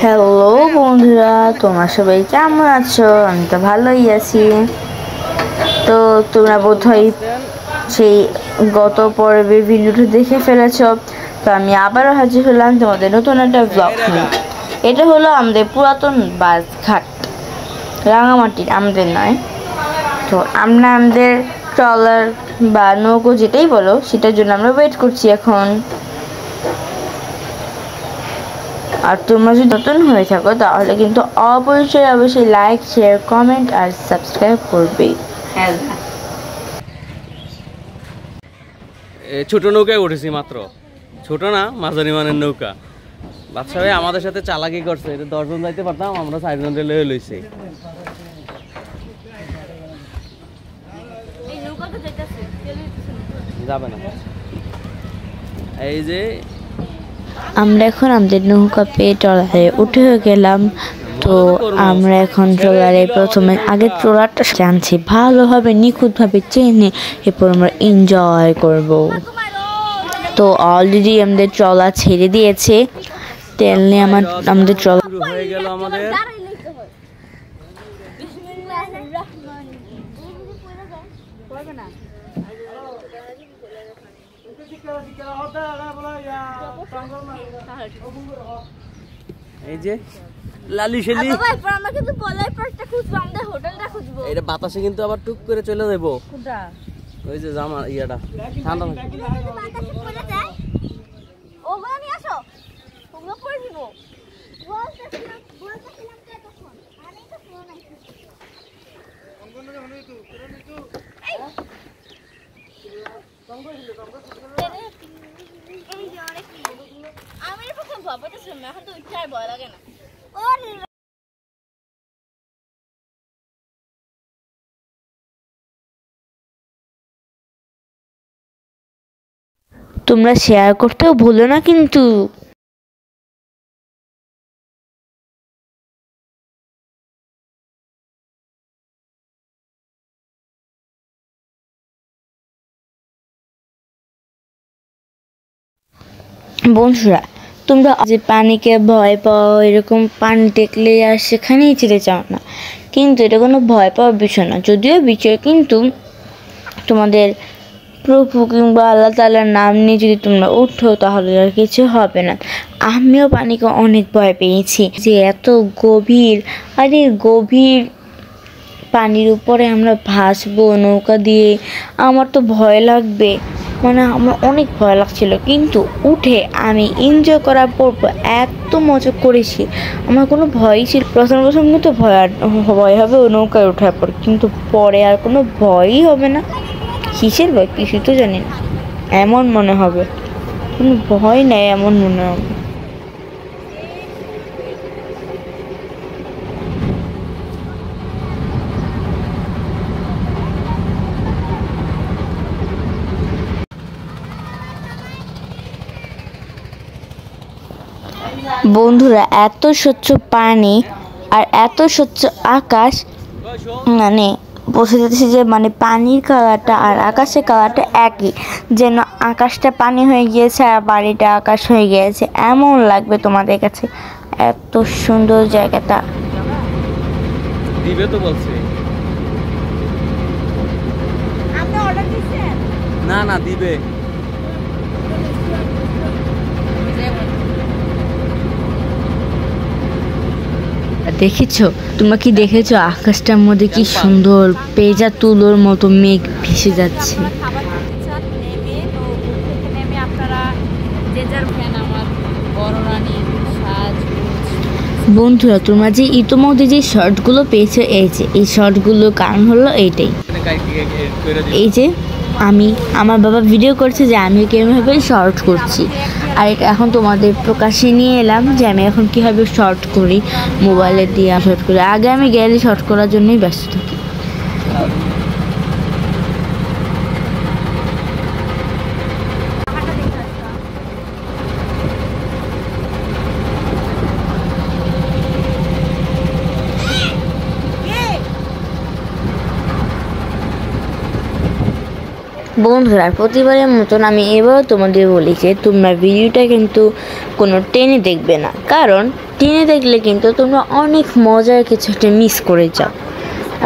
Hello বন্ধুরা, তোমরা সবাই কেমন আছো? আমি তো ভালোই আছি। তো তোমরা বোধহয় সেই গত পর্বের ভিডিওটি দেখে ফেলেছ। তো আমি আবারও হাজির হলাম তোমাদের নতুন একটা ব্লগ নিয়ে। এটা হলো আমাদের পুরাতন বাস ঘাট, রাঙামাটির, আমাদের নয়। তো আমরা আমাদের ট্রলার বা নৌকো যেটাই বলো সেটার জন্য আমরা ওয়েট করছি এখন। আর তোমরা যদি নতুন হয়ে থাকো তাহলে কিন্তু অবশ্যই লাইক, শেয়ার, কমেন্ট আর সাবস্ক্রাইব করবে। হ্যাঁ, ছোট নৌকায় উঠেছি মাত্র। ছোট না, মাঝারি মানের নৌকা। বাদশা ভাই আমাদের সাথে চালাকি করছে। এটা 10 জন যাইতে পারতাম, আমরা 4 জন লয়ে লইছি। যাবে না। এই যে আমরা এখন আমাদের নৌকা পেয়ে ট্রলারে উঠে গেলাম। তো আমরা এখন ট্রলারে প্রথমে আগে ট্রলারটা জানছি ভালোভাবে নিখুঁতভাবে চেনে, এরপর আমরা এনজয় করব। তো অলরেডি আমাদের ট্রলার ছেড়ে দিয়েছে, তেল নিয়ে আমাদের ট্রলার শুরু হয়ে গেল আমাদের। এই যে লালি শেলি, আমরা কিন্তু কলাই পার্কটা খুঁজবো, আমাদের হোটেলটা খুঁজবো। এটা বাতাসে কিন্তু আবার টুক করে চলে যাবো। কোনটা? ওই যে জামা ইয়াটা ঠান্ডা লাগে। বাতাসে পড়ে যায়, ওগুলো নিয়ে আসো, ওগুলো পরে দিব। বলতেছিলাম তো তখন, আমি তো ফোন নাই। আমি প্রথম ভাবতে ছিলাম, এখন তো উঠতে আর ভয় লাগে না। তোমরা শেয়ার করতেও ভুলো না কিন্তু। বন্ধুরা, তোমরা যে পানিকে ভয় পাও, এরকম পানি দেখলে আর সেখানেই ছেড়ে যাও না, কিন্তু এটা কোনো ভয় পাওয়ার বিষয় না। যদিও বিষয়, কিন্তু তোমাদের প্রভু কিংবা আল্লাহ তাআলার নাম নিয়ে যদি তোমরা উঠো তাহলে আর কিছু হবে না। আমিও পানিকে অনেক ভয় পেয়েছি, যে এত গভীর, আর এই গভীর পানির উপরে আমরা ভাসবো নৌকা দিয়ে, আমার তো ভয় লাগবে, মানে আমার অনেক ভয় লাগছিল। কিন্তু উঠে আমি এনজয় করার পর এত মজা করেছি, আমার কোনো ভয়ই ছিল। প্রথম কিন্তু ভয় হবে ও নৌকায় ওঠার পর, কিন্তু পরে আর কোনো ভয়ই হবে না। কিসের ভয় কিছুই তো জানি না, এমন মনে হবে কোনো ভয় নেই, এমন মনে হবে। বন্ধুরা, এত স্বচ্ছ পানি আর এত স্বচ্ছ আকাশ, মানে বোঝা যাচ্ছে যে মানে পানির কালারটা আর আকাশের কালারটা একই, যেন আকাশটা পানি হয়ে গিয়েছে আর বাড়িটা আকাশ হয়ে গিয়েছে, এমন লাগবে তোমাদের কাছে। এত সুন্দর জায়গাটা। দিবে তো বলছে। আপনি অর্ডার দিয়েছেন? না না, দিবে। দেখেছো? তোমরা কি দেখেছো আকাশটার মধ্যে কি সুন্দর পেজা তুলোর মতো মেঘ ভেসে যাচ্ছে? বন্ধুরা, তোমরা যে ইতোমধ্যে যে শর্টগুলো পেয়েছো, এই শর্টগুলোর কারণ হলো এইটাই। এই যে আমার বাবা ভিডিও করছে যে আমি কীভাবে শর্ট করছি, আর এটা এখন তোমাদের প্রকাশে নিয়ে এলাম যে আমি এখন কীভাবে শর্ট করি, মোবাইলে দিয়ে শর্ট করি। আগে আমি গ্যালারি শর্ট করার জন্যই ব্যস্ত থাকি। বন্ধুরা, প্রতিবারের মতন আমি এবারও তোমাদের বলি যে তোমরা ভিডিওটা কিন্তু কোনো টেনে দেখবে না, কারণ টেনে দেখলে কিন্তু তোমরা অনেক মজার কিছু একটা মিস করে যাও।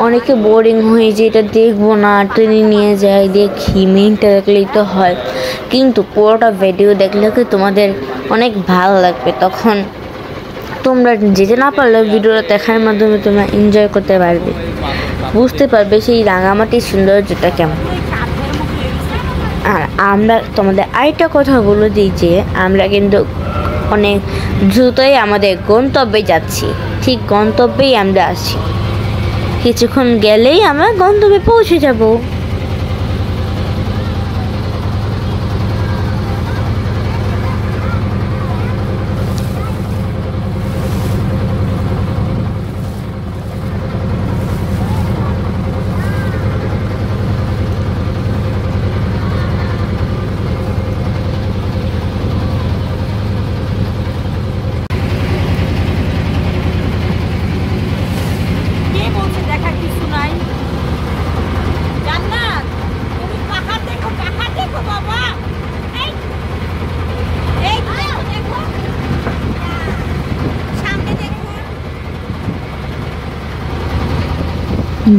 অনেকে বোরিং হয়ে যে এটা দেখবো না, টেনে নিয়ে যায়, দেখি মিনিটটা দেখলেই তো হয়, কিন্তু পুরোটা ভিডিও দেখলে কি তোমাদের অনেক ভালো লাগবে। তখন তোমরা যেতে না পারলে ভিডিওটা দেখার মাধ্যমে তোমরা এনজয় করতে পারবে, বুঝতে পারবে সেই রাঙামাটির সৌন্দর্যটা কেমন। আর আমরা তোমাদের আরেকটা কথা বলে দিই যে আমরা কিন্তু অনেক দ্রুতই আমাদের গন্তব্যে যাচ্ছি, ঠিক গন্তব্যেই আমরা আছি, কিছুক্ষণ গেলেই আমরা গন্তব্যে পৌঁছে যাব।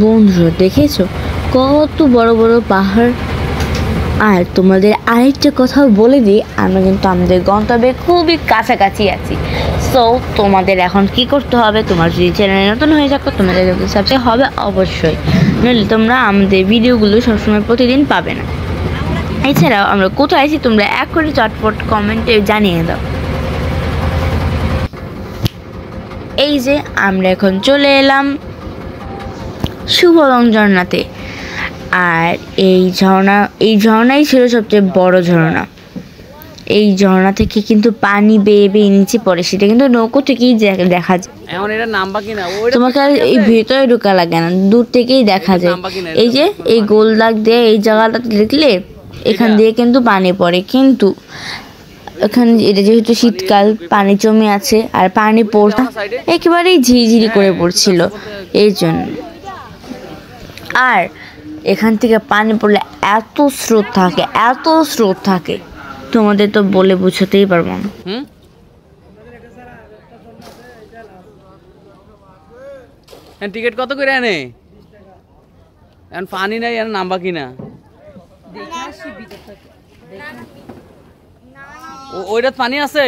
বন্ধুরা দেখেছো কত বড় বড় পাহাড়। আর তোমাদের আরেকটা কথা বলে দিই, আমরা কিন্তু আমাদের গন্তব্যে খুবই কাছাকাছি আছি। সো তোমাদের এখন কি করতে হবে, তোমার যদি চ্যানেলে নতুন হয়ে থাকো তোমাদের সাবস্ক্রাইব হবে অবশ্যই, নইলে তোমরা আমাদের ভিডিওগুলো সবসময় প্রতিদিন পাবে না। এছাড়াও আমরা কোথায় আছি তোমরা এক করে চটপট কমেন্টে জানিয়ে দাও। এই যে আমরা এখন চলে এলাম শুভলং ঝর্ণাতে। আর এই ঝর্ণাই ছিল সবচেয়ে বড় ঝর্ণা। এই ঝর্ণা থেকে কিন্তু পানি বেয়ে বেয়ে নিচে পড়ে, সেটা কিন্তু নৌকো থেকেই দেখা যায়। এখন এটা নাম্বা কিনা তোমাকে আর এই ভিতরে ঢোকা লাগে না, দূর থেকেই দেখা যায়। এই যে এই গোল দাগ দিয়ে এই জায়গাটা দেখলে এখান দিয়ে কিন্তু পানি পড়ে, কিন্তু এখানে এটা যেহেতু শীতকাল পানি জমে আছে আর পানি পড়তা একেবারেই ঝিরিঝিরি করে পড়ছিল এই জন্য। আর এখান থেকে পানি পড়লে এত স্রোত থাকে তোমাদের তো বলে বুঝাতেই পারবো না। টিকিট কত করে আনে? এখন পানি নাই, আর নাম্বা কিনা ওইটা পানি আছে।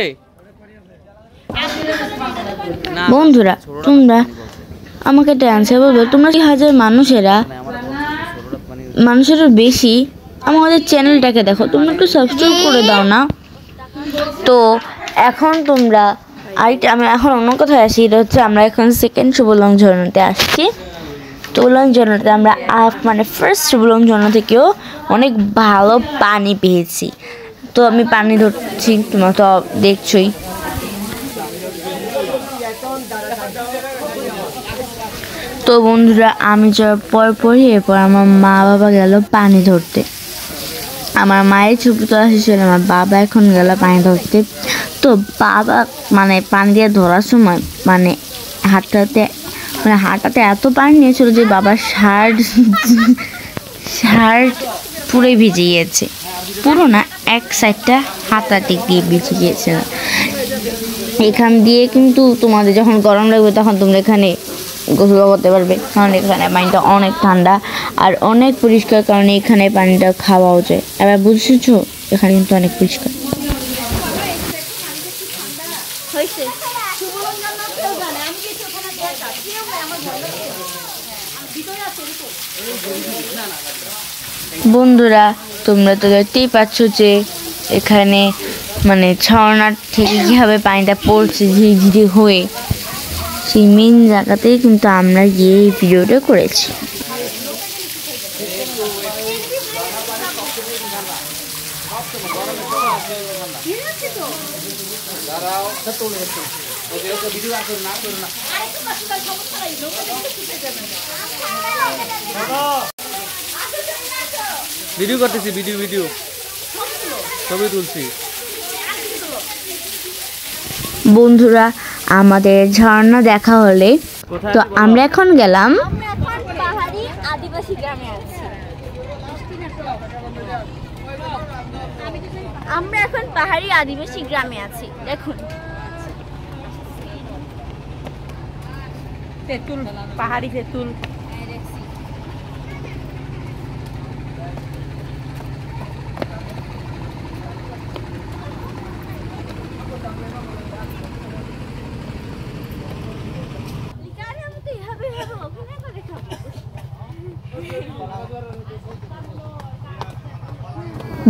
বন্ধুরা তোমরা আমাকে একটা অ্যান্সার বলবে, তোমরা 1000 মানুষেরও বেশি আমাদের চ্যানেলটাকে দেখো, তোমরা একটু সাবস্ক্রাইব করে দাও না। তো এখন তোমরা আমি এখন অন্য কথায় আসি, এটা হচ্ছে আমরা এখন সেকেন্ড শুভলং ঝর্ণাতে আসছি। তো শুভলং ঝর্ণাতে আমরা ফার্স্ট শুভলং ঝর্ণা থেকেও অনেক ভালো পানি পেয়েছি। তো আমি পানি ধরছি, তোমরা তো দেখছোই। তো বন্ধুরা আমি যাওয়ার পরই এরপর আমার মা বাবা গেল পানি ধরতে। আমার মায়ের ছবি তোলা শেষ হলো, আমার বাবা এখন গেল পানি ধরতে। তো বাবা পানি দিয়ে ধরার সময় হাঁটাতে এত পানি নিয়েছিল যে বাবার শার্ট পুরো ভিজে গিয়েছে, পুরো না এক সাইডটা হাতার দিক দিয়ে ভিজে গিয়েছে। এখান দিয়ে কিন্তু তোমাদের যখন গরম লাগবে তখন তোমরা এখানে গোসল করতে পারবে, কারণ এখানে পানিটা অনেক ঠান্ডা আর অনেক পরিষ্কার, কারণ এখানে পানিটা খাওয়াও যায়। এবার বুঝেছো এখানে কিন্তু অনেক পরিষ্কার। বন্ধুরা তোমরা তো দেখতেই পাচ্ছ যে এখানে ঝর্ণার থেকে কীভাবে পানিটা পড়ছে ঝিরিঝিরি হয়ে, সেই মেন জায়গাতেই কিন্তু আমরা গিয়ে এই ভিডিওটা করেছি। ভিডিও করতেছি, ভিডিও ছবি তুলছি। বন্ধুরা আমাদের ঝর্ণা দেখা হলে তো আমরা এখন গেলাম পাহাড়ি আদিবাসী গ্রামে আছি। আমরা এখন পাহাড়ি আদিবাসী গ্রামে আছি, দেখুন। তেঁতুল, পাহাড়ি তেঁতুল।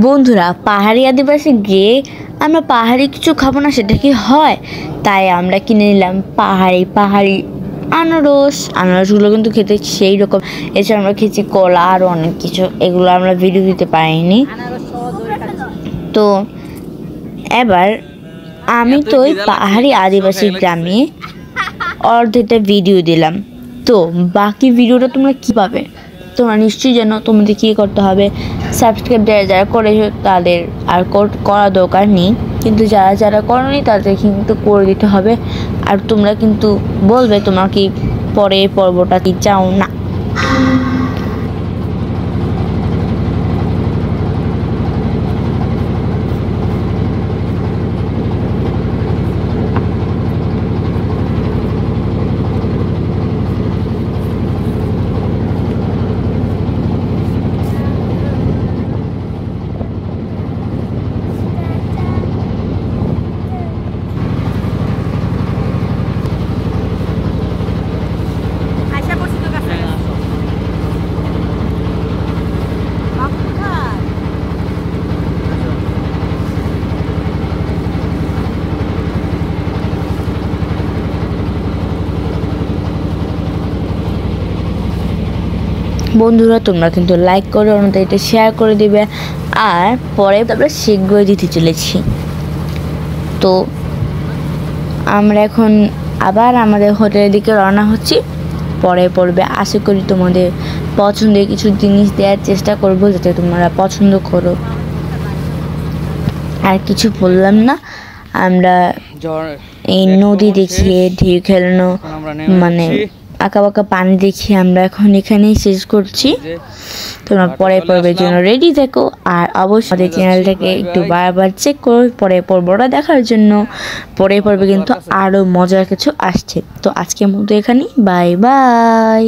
বন্ধুরা, পাহাড়ি আদিবাসী গিয়ে আমরা পাহাড়ি কিছু খাবো না, সেটা কি হয়? তাই আমরা কিনে নিলাম পাহাড়ি আনারসগুলো কিন্তু খেতে সেই রকম। এছাড়া আমরা খেয়েছি কলা, আরও অনেক কিছু, এগুলো আমরা ভিডিও দিতে পারিনি। তো এবার আমি তো ওই পাহাড়ি আদিবাসী গ্রামে অর্ধেকটা ভিডিও দিলাম। তো বাকি ভিডিওটা তোমরা কী পাবে? তোমরা নিশ্চয়ই জানো তোমাদের কী করতে হবে। সাবস্ক্রাইব যারা করেছো তাদের আর করা দরকার নেই, কিন্তু যারা করোনি তাদের কিন্তু করে দিতে হবে। আর তোমরা কিন্তু বলবে তোমরা কি পরে পর্বটা কি চাও না। বন্ধুরা, তোমরা কিন্তু লাইক করে অন্যদের এটা শেয়ার করে দিবে। আর পরে আমরা শীঘ্রই দিতে চলেছি। তো আমরা এখন আবার আমাদের হোটেলের দিকে রওনা হচ্ছি। পরে পড়বে আশা করি তোমাদের পছন্দের কিছু জিনিস দেওয়ার চেষ্টা করব, যাতে তোমরা পছন্দ করো। আর কিছু বললাম না, আমরা এই নদী দেখিয়ে ঢেউ খেলানো, মানে আঁকা বাঁকা পানি দেখিয়ে আমরা এখন এখানেই শেষ করছি। তোমরা পরে পর্বের জন্য রেডি থেকো। আর অবশ্যই আমাদের চ্যানেলটাকে একটু বারবার চেক করো পরে পর্বটা দেখার জন্য। পরে পর্বে কিন্তু আরও মজার কিছু আসছে। তো আজকের মতো এখানেই, বাই বাই।